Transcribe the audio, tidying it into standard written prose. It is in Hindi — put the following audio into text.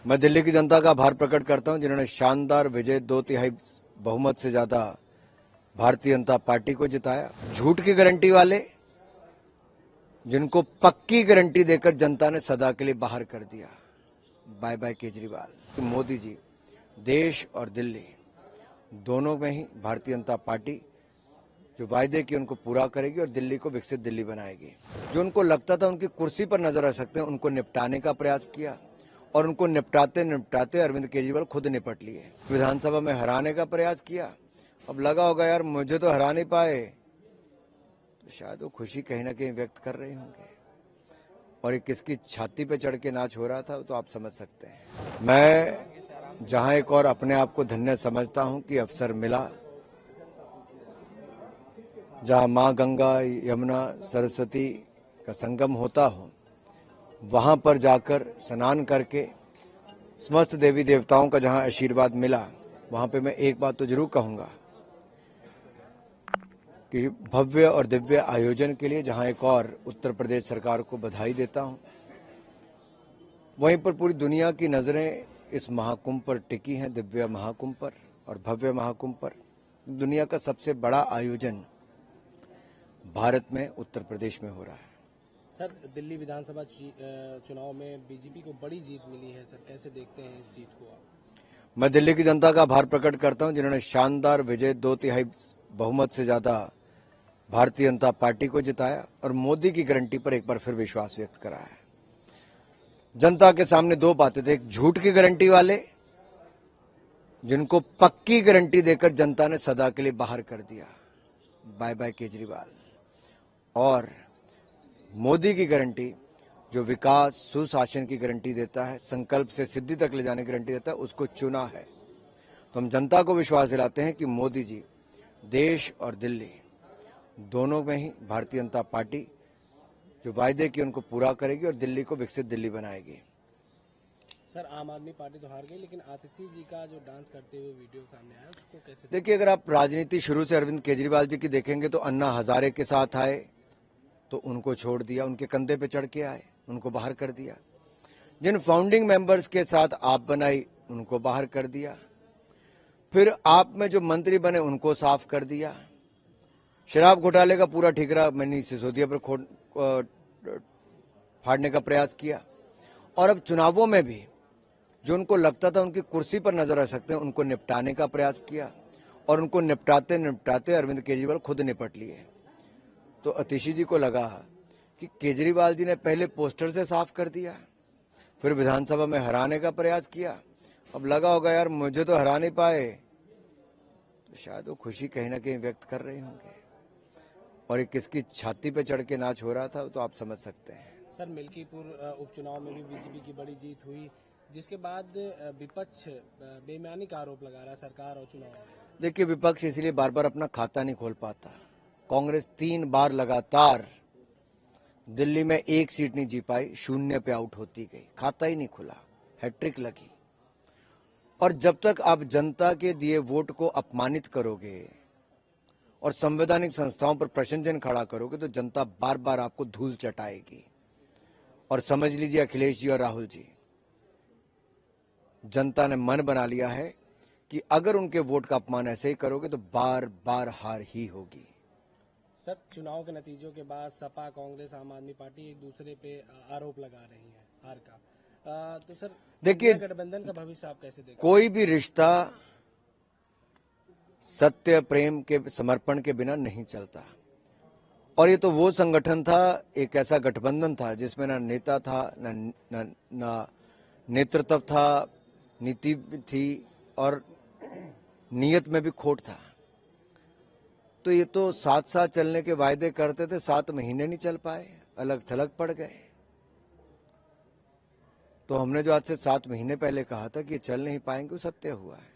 मैं दिल्ली की जनता का आभार प्रकट करता हूं जिन्होंने शानदार विजय 2/3 बहुमत से ज्यादा भारतीय जनता पार्टी को जिताया। झूठ की गारंटी वाले जिनको पक्की गारंटी देकर जनता ने सदा के लिए बाहर कर दिया, बाय बाय केजरीवाल। मोदी जी देश और दिल्ली दोनों में ही भारतीय जनता पार्टी जो वायदे किए उनको पूरा करेगी और दिल्ली को विकसित दिल्ली बनाएगी। जो उनको लगता था उनकी कुर्सी पर नजर रख सकते हैं, उनको निपटाने का प्रयास किया और उनको निपटाते निपटाते अरविंद केजरीवाल खुद निपट लिए। विधानसभा में हराने का प्रयास किया, अब लगा होगा यार मुझे तो हरा नहीं पाए, तो शायद वो खुशी कहीं ना कहीं व्यक्त कर रहे होंगे। और ये किसकी छाती पे चढ़ के नाच हो रहा था तो आप समझ सकते हैं। मैं जहां एक और अपने आप को धन्य समझता हूं कि अवसर मिला, जहां मां गंगा यमुना सरस्वती का संगम होता हो, वहां पर जाकर स्नान करके समस्त देवी देवताओं का जहां आशीर्वाद मिला, वहां पे मैं एक बात तो जरूर कहूंगा कि भव्य और दिव्य आयोजन के लिए जहां एक और उत्तर प्रदेश सरकार को बधाई देता हूं, वहीं पर पूरी दुनिया की नजरें इस महाकुंभ पर टिकी हैं, दिव्य महाकुंभ पर और भव्य महाकुंभ पर। दुनिया का सबसे बड़ा आयोजन भारत में उत्तर प्रदेश में हो रहा है। सर, दिल्ली विधानसभा चुनाव में बीजेपी को बड़ी जीत मिली है, सर कैसे देखते हैं इस जीत को आप? मैं दिल्ली की जनता का आभार प्रकट करता हूं जिन्होंने शानदार विजय 2/3 बहुमत से ज्यादा भारतीय जनता पार्टी को जिताया और मोदी की गारंटी पर एक बार फिर विश्वास व्यक्त करा है। जनता के सामने दो बातें थे, एक झूठ की गारंटी वाले जिनको पक्की गारंटी देकर जनता ने सदा के लिए बाहर कर दिया, बाय बाय केजरीवाल, और मोदी की गारंटी जो विकास सुशासन की गारंटी देता है, संकल्प से सिद्धि तक ले जाने की गारंटी देता है, उसको चुना है। तो हम जनता को विश्वास दिलाते हैं कि मोदी जी देश और दिल्ली दोनों में ही भारतीय जनता पार्टी जो वायदे किए उनको पूरा करेगी और दिल्ली को विकसित दिल्ली बनाएगी। सर, आम आदमी पार्टी तो हार गई, लेकिन आतिशी जी का जो डांस करते हुए वीडियो सामने आया उसको कैसे देखिए, अगर आप राजनीति शुरू से अरविंद केजरीवाल जी की देखेंगे तो अन्ना हजारे के साथ आए तो उनको छोड़ दिया, उनके कंधे पे चढ़ के आए, उनको बाहर कर दिया। जिन फाउंडिंग मेंबर्स के साथ आप बनाई उनको बाहर कर दिया, फिर आप में जो मंत्री बने उनको साफ कर दिया। शराब घोटाले का पूरा ठिकरा मनीष सिसोदिया पर फाड़ने का प्रयास किया और अब चुनावों में भी जो उनको लगता था उनकी कुर्सी पर नजर रख सकते हैं, उनको निपटाने का प्रयास किया और उनको निपटाते निपटाते अरविंद केजरीवाल खुद निपट लिए। तो आतिशी जी को लगा कि केजरीवाल जी ने पहले पोस्टर से साफ कर दिया, फिर विधानसभा में हराने का प्रयास किया, अब लगा होगा यार मुझे तो हरा नहीं पाए, तो शायद वो खुशी कहीं ना कहीं व्यक्त कर रहे होंगे। और ये किसकी छाती पे चढ़ के नाच हो रहा था तो आप समझ सकते हैं। सर, मिल्कीपुर उपचुनाव में भी बीजेपी की बड़ी जीत हुई, जिसके बाद विपक्ष बेईमानी का आरोप लगा रहा सरकार और चुनाव में। देखिए, विपक्ष इसलिए बार बार अपना खाता नहीं खोल पाता। कांग्रेस 3 बार लगातार दिल्ली में एक सीट नहीं जी पाई, 0 पे आउट होती गई, खाता ही नहीं खुला, हैट्रिक लगी। और जब तक आप जनता के दिए वोट को अपमानित करोगे और संवैधानिक संस्थाओं पर प्रश्न चिन्ह खड़ा करोगे तो जनता बार बार आपको धूल चटाएगी। और समझ लीजिए अखिलेश जी और राहुल जी, जनता ने मन बना लिया है कि अगर उनके वोट का अपमान ऐसे ही करोगे तो बार बार हार ही होगी। सर, चुनाव के नतीजों के बाद सपा, कांग्रेस, आम आदमी पार्टी एक दूसरे पे आरोप लगा रही है हार का। तो सर देखिए, गठबंधन का भविष्य आप कैसे देखते हैं? कोई भी रिश्ता सत्य प्रेम के समर्पण के बिना नहीं चलता। और ये तो वो संगठन था, एक ऐसा गठबंधन था जिसमें ना नेता था, ना नेतृत्व था, नीति थी और नीयत में भी खोट था। तो ये तो साथ साथ चलने के वायदे करते थे, 7 महीने नहीं चल पाए, अलग थलग पड़ गए। तो हमने जो आज से 7 महीने पहले कहा था कि ये चल नहीं पाएंगे, वो सत्य हुआ है।